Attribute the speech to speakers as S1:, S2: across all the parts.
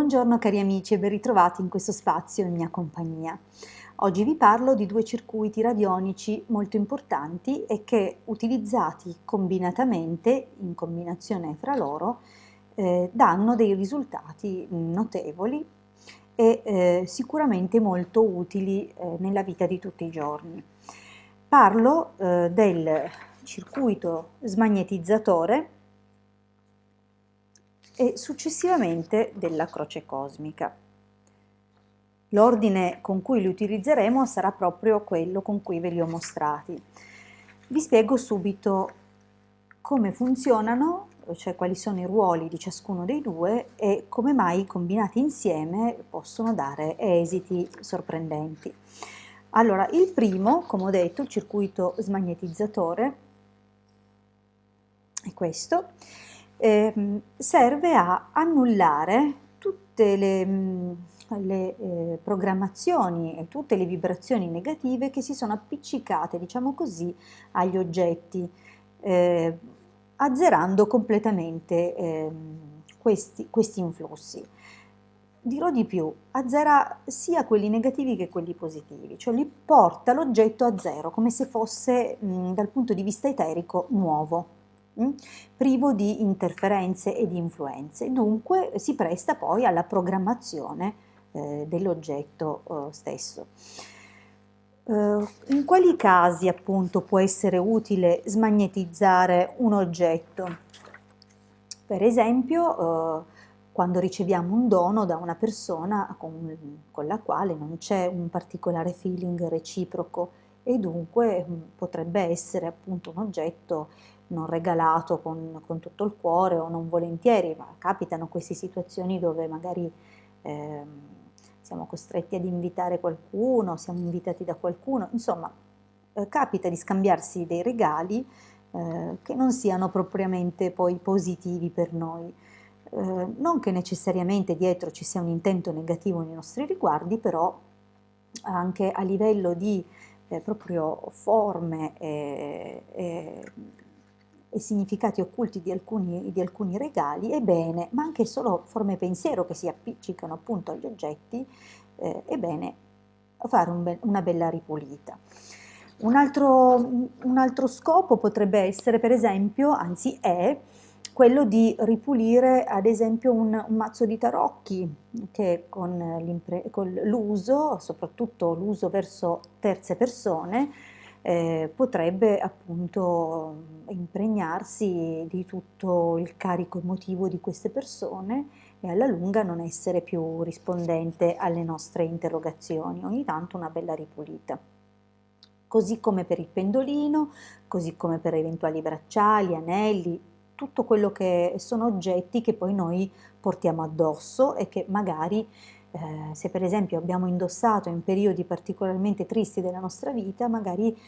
S1: Buongiorno cari amici e ben ritrovati in questo spazio in mia compagnia. Oggi vi parlo di due circuiti radionici molto importanti e che utilizzati combinatamente, in combinazione fra loro, danno dei risultati notevoli e sicuramente molto utili nella vita di tutti i giorni. Parlo del circuito smagnetizzatore e successivamente della croce cosmica. L'ordine con cui li utilizzeremo sarà proprio quello con cui ve li ho mostrati. Vi spiego subito come funzionano, cioè quali sono i ruoli di ciascuno dei due e come mai combinati insieme possono dare esiti sorprendenti. Allora, il primo, come ho detto, il circuito smagnetizzatore, è questo. Serve a annullare tutte le programmazioni e tutte le vibrazioni negative che si sono appiccicate, diciamo così, agli oggetti, azzerando completamente questi influssi. Dirò di più, azzera sia quelli negativi che quelli positivi, cioè li porta l'oggetto a zero, come se fosse dal punto di vista eterico nuovo. Privo di interferenze e di influenze, dunque si presta poi alla programmazione dell'oggetto stesso. In quali casi appunto può essere utile smagnetizzare un oggetto? Per esempio quando riceviamo un dono da una persona con la quale non c'è un particolare feeling reciproco e dunque potrebbe essere appunto un oggetto non regalato con tutto il cuore o non volentieri, ma capitano queste situazioni dove magari siamo costretti ad invitare qualcuno, siamo invitati da qualcuno, insomma capita di scambiarsi dei regali che non siano propriamente poi positivi per noi. Non che necessariamente dietro ci sia un intento negativo nei nostri riguardi, però anche a livello di proprio forme e significati occulti di alcuni regali, è bene, ma anche solo forme pensiero che si appiccicano appunto agli oggetti, è bene fare una bella ripulita. Un altro scopo potrebbe essere, per esempio, anzi è, quello di ripulire ad esempio un mazzo di tarocchi che con l'uso, soprattutto l'uso verso terze persone, potrebbe appunto impregnarsi di tutto il carico emotivo di queste persone e alla lunga non essere più rispondente alle nostre interrogazioni. Ogni tanto una bella ripulita. Così come per il pendolino, così come per eventuali bracciali, anelli, tutto quello che sono oggetti che poi noi portiamo addosso e che magari se per esempio abbiamo indossato in periodi particolarmente tristi della nostra vita, magari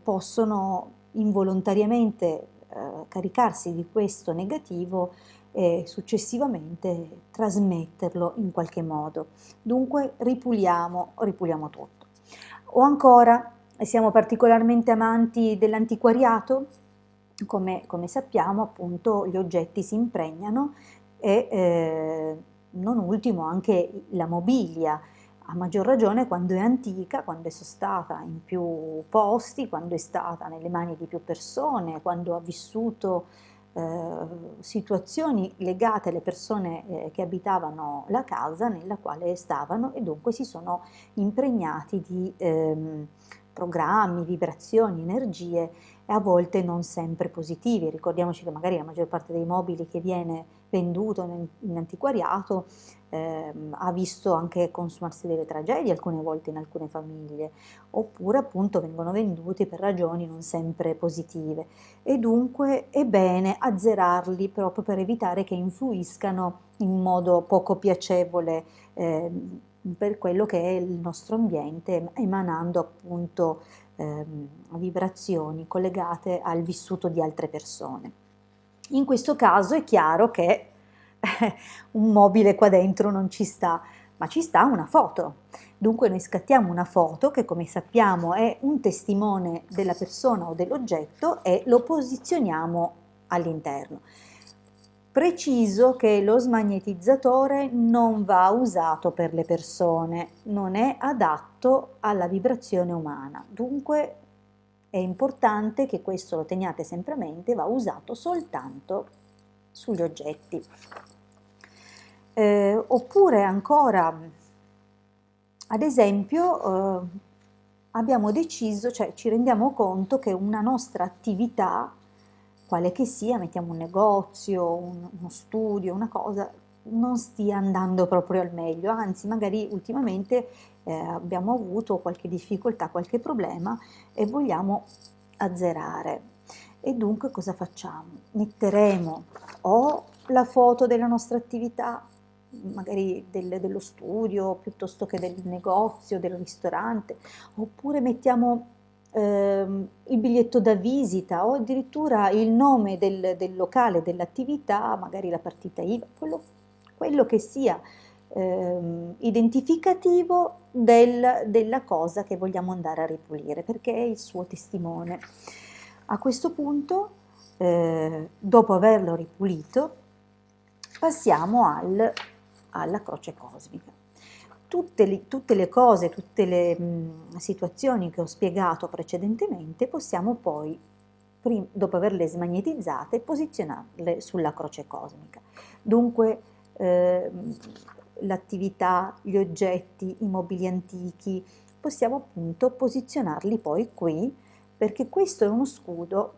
S1: possono involontariamente caricarsi di questo negativo e successivamente trasmetterlo in qualche modo. Dunque ripuliamo tutto. O ancora, siamo particolarmente amanti dell'antiquariato? Come sappiamo, appunto, gli oggetti si impregnano e non ultimo anche la mobilia, a maggior ragione quando è antica, quando è sostata in più posti, quando è stata nelle mani di più persone, quando ha vissuto situazioni legate alle persone che abitavano la casa nella quale stavano e dunque si sono impregnati di programmi, vibrazioni, energie e a volte non sempre positivi. Ricordiamoci che magari la maggior parte dei mobili che viene venduto in antiquariato ha visto anche consumarsi delle tragedie alcune volte in alcune famiglie, oppure appunto vengono venduti per ragioni non sempre positive e dunque è bene azzerarli proprio per evitare che influiscano in modo poco piacevole per quello che è il nostro ambiente, emanando appunto vibrazioni collegate al vissuto di altre persone. In questo caso è chiaro che un mobile qua dentro non ci sta, ma ci sta una foto. Dunque noi scattiamo una foto che come sappiamo è un testimone della persona o dell'oggetto e lo posizioniamo all'interno. Preciso che lo smagnetizzatore non va usato per le persone, non è adatto alla vibrazione umana, dunque è importante che questo lo teniate sempre a mente, va usato soltanto sugli oggetti. Oppure ancora, ad esempio, abbiamo deciso, cioè ci rendiamo conto che una nostra attività, quale che sia, mettiamo un negozio, uno studio, una cosa, non stia andando proprio al meglio, anzi magari ultimamente abbiamo avuto qualche difficoltà, qualche problema e vogliamo azzerare. E dunque cosa facciamo? Metteremo o la foto della nostra attività, magari dello studio, piuttosto che del negozio, del ristorante, oppure mettiamo il biglietto da visita o addirittura il nome del locale, dell'attività, magari la partita IVA, quello che sia identificativo della cosa che vogliamo andare a ripulire, perché è il suo testimone. A questo punto, dopo averlo ripulito, passiamo alla croce cosmica. Tutte le cose, tutte le situazioni che ho spiegato precedentemente, possiamo poi, dopo averle smagnetizzate, posizionarle sulla croce cosmica. Dunque, l'attività, gli oggetti, i mobili antichi, possiamo appunto posizionarli poi qui, perché questo è uno scudo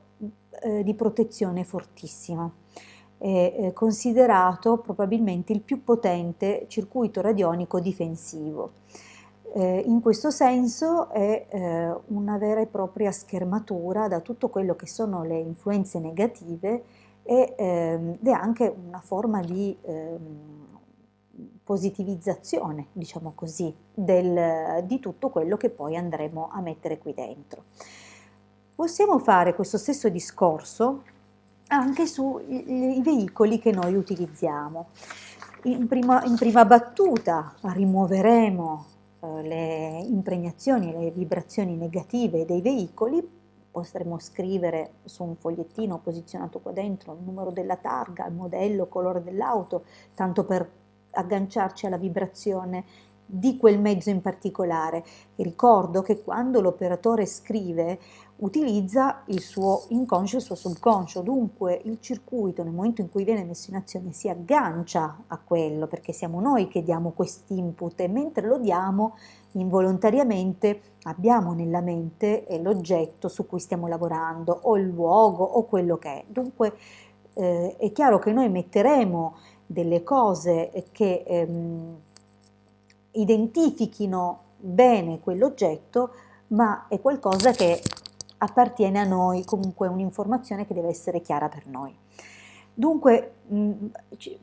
S1: di protezione fortissimo. È considerato probabilmente il più potente circuito radionico difensivo. In questo senso è una vera e propria schermatura da tutto quello che sono le influenze negative ed è anche una forma di positivizzazione, diciamo così, di tutto quello che poi andremo a mettere qui dentro. Possiamo fare questo stesso discorso anche sui veicoli che noi utilizziamo. In prima battuta rimuoveremo le impregnazioni, le vibrazioni negative dei veicoli, potremo scrivere su un fogliettino posizionato qua dentro il numero della targa, il modello, il colore dell'auto, tanto per agganciarci alla vibrazione di quel mezzo in particolare. E ricordo che quando l'operatore scrive utilizza il suo inconscio e il suo subconscio, dunque il circuito nel momento in cui viene messo in azione si aggancia a quello, perché siamo noi che diamo quest'input e mentre lo diamo involontariamente abbiamo nella mente l'oggetto su cui stiamo lavorando o il luogo o quello che è. Dunque è chiaro che noi metteremo delle cose che identifichino bene quell'oggetto, ma è qualcosa che appartiene a noi, comunque un'informazione che deve essere chiara per noi. Dunque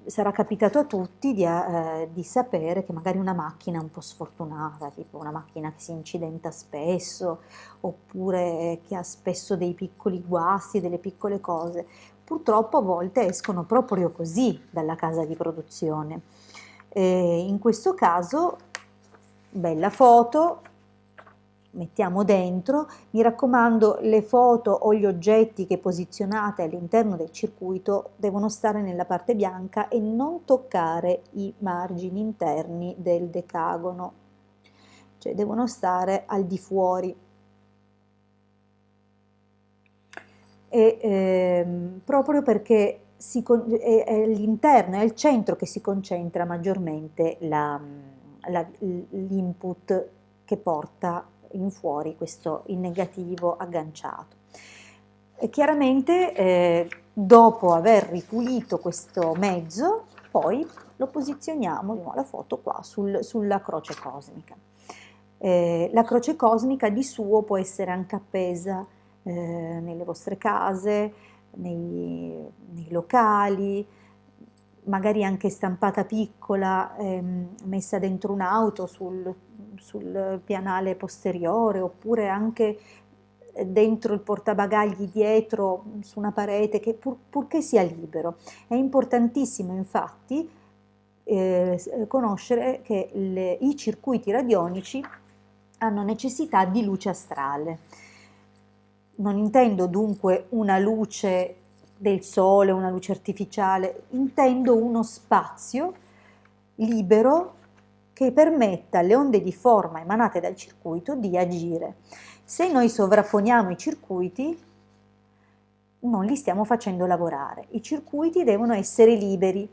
S1: sarà capitato a tutti di sapere che magari una macchina un po' sfortunata, tipo una macchina che si incidenta spesso, oppure che ha spesso dei piccoli guasti, delle piccole cose, purtroppo a volte escono proprio così dalla casa di produzione. In questo caso, bella foto, mettiamo dentro, mi raccomando le foto o gli oggetti che posizionate all'interno del circuito devono stare nella parte bianca e non toccare i margini interni del decagono, cioè devono stare al di fuori. Proprio perché è all'interno, è al centro che si concentra maggiormente l'input che porta in fuori questo in negativo agganciato. E chiaramente dopo aver ripulito questo mezzo, poi lo posizioniamo, la foto qua, sulla croce cosmica. La croce cosmica di suo può essere anche appesa nelle vostre case, nei locali, magari anche stampata piccola, messa dentro un'auto sul pianale posteriore, oppure anche dentro il portabagagli dietro su una parete, che purché sia libero. È importantissimo infatti conoscere che i circuiti radionici hanno necessità di luce astrale. Non intendo dunque una luce del sole, una luce artificiale, intendo uno spazio libero che permetta alle onde di forma emanate dal circuito di agire. Se noi sovrapponiamo i circuiti, non li stiamo facendo lavorare. I circuiti devono essere liberi,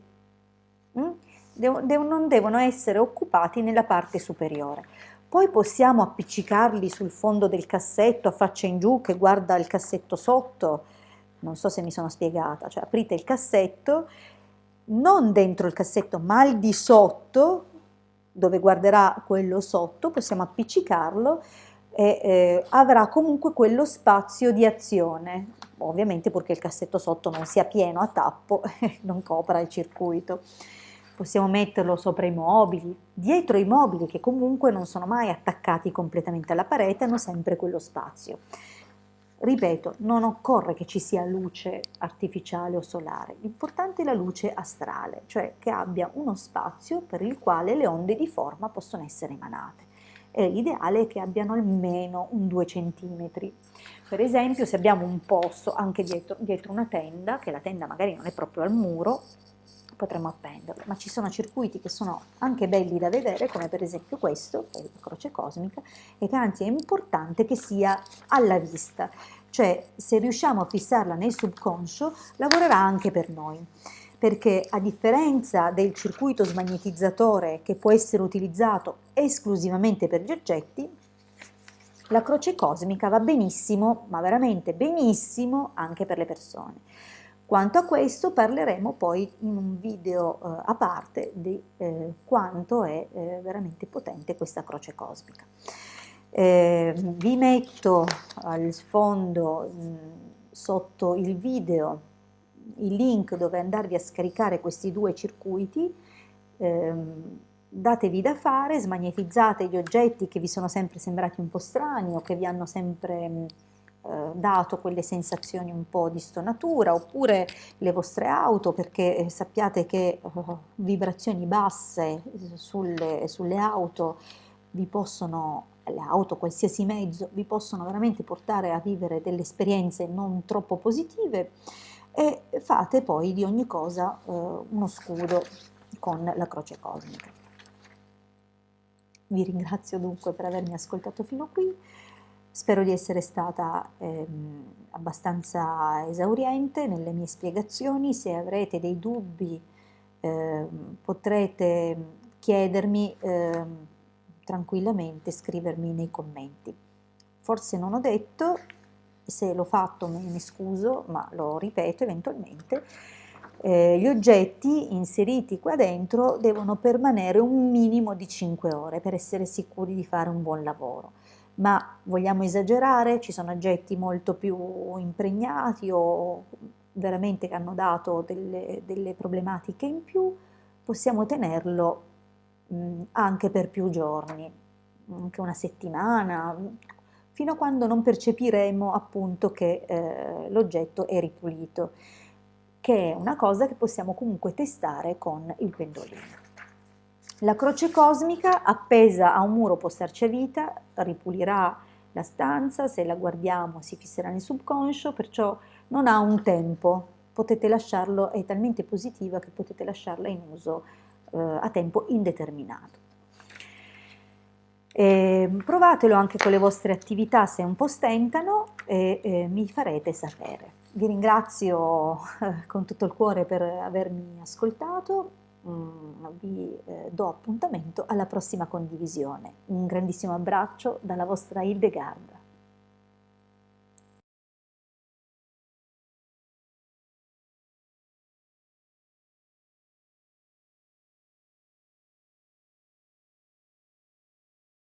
S1: non devono essere occupati nella parte superiore. Poi possiamo appiccicarli sul fondo del cassetto a faccia in giù che guarda il cassetto sotto. Non so se mi sono spiegata, cioè aprite il cassetto, non dentro il cassetto ma al di sotto, dove guarderà quello sotto, possiamo appiccicarlo e avrà comunque quello spazio di azione, ovviamente purché il cassetto sotto non sia pieno a tappo e non copra il circuito. Possiamo metterlo sopra i mobili, dietro i mobili che comunque non sono mai attaccati completamente alla parete, hanno sempre quello spazio. Ripeto, non occorre che ci sia luce artificiale o solare, l'importante è la luce astrale, cioè che abbia uno spazio per il quale le onde di forma possono essere emanate. L'ideale è che abbiano almeno un 2 centimetri. Per esempio, se abbiamo un posto anche dietro una tenda, che la tenda magari non è proprio al muro, potremmo appenderlo, ma ci sono circuiti che sono anche belli da vedere, come per esempio questo, che è la croce cosmica, e che anzi è importante che sia alla vista, cioè se riusciamo a fissarla nel subconscio, lavorerà anche per noi, perché a differenza del circuito smagnetizzatore che può essere utilizzato esclusivamente per gli oggetti, la croce cosmica va benissimo, ma veramente benissimo, anche per le persone. Quanto a questo parleremo poi in un video a parte di quanto è veramente potente questa croce cosmica. Vi metto al sfondo sotto il video il link dove andarvi a scaricare questi 2 circuiti, datevi da fare, smagnetizzate gli oggetti che vi sono sempre sembrati un po' strani o che vi hanno sempre dato quelle sensazioni un po' di stonatura, oppure le vostre auto, perché sappiate che vibrazioni basse sulle auto vi possono, le auto, qualsiasi mezzo, vi possono veramente portare a vivere delle esperienze non troppo positive, e fate poi di ogni cosa uno scudo con la croce cosmica. Vi ringrazio dunque per avermi ascoltato fino qui. Spero di essere stata abbastanza esauriente nelle mie spiegazioni. Se avrete dei dubbi potrete chiedermi tranquillamente, scrivermi nei commenti. Forse non ho detto, se l'ho fatto me ne scuso, ma lo ripeto eventualmente. Gli oggetti inseriti qua dentro devono permanere un minimo di 5 ore per essere sicuri di fare un buon lavoro. Ma vogliamo esagerare? Ci sono oggetti molto più impregnati o veramente che hanno dato delle problematiche in più, possiamo tenerlo anche per più giorni, anche una settimana, fino a quando non percepiremo appunto che l'oggetto è ripulito, che è una cosa che possiamo comunque testare con il pendolino. La croce cosmica appesa a un muro può starci a vita, ripulirà la stanza, se la guardiamo si fisserà nel subconscio, perciò non ha un tempo, potete lasciarlo, è talmente positiva che potete lasciarla in uso a tempo indeterminato. Provatelo anche con le vostre attività se un po' stentano e mi farete sapere. Vi ringrazio con tutto il cuore per avermi ascoltato. Vi do appuntamento alla prossima condivisione. Un grandissimo abbraccio dalla vostra Hildegard.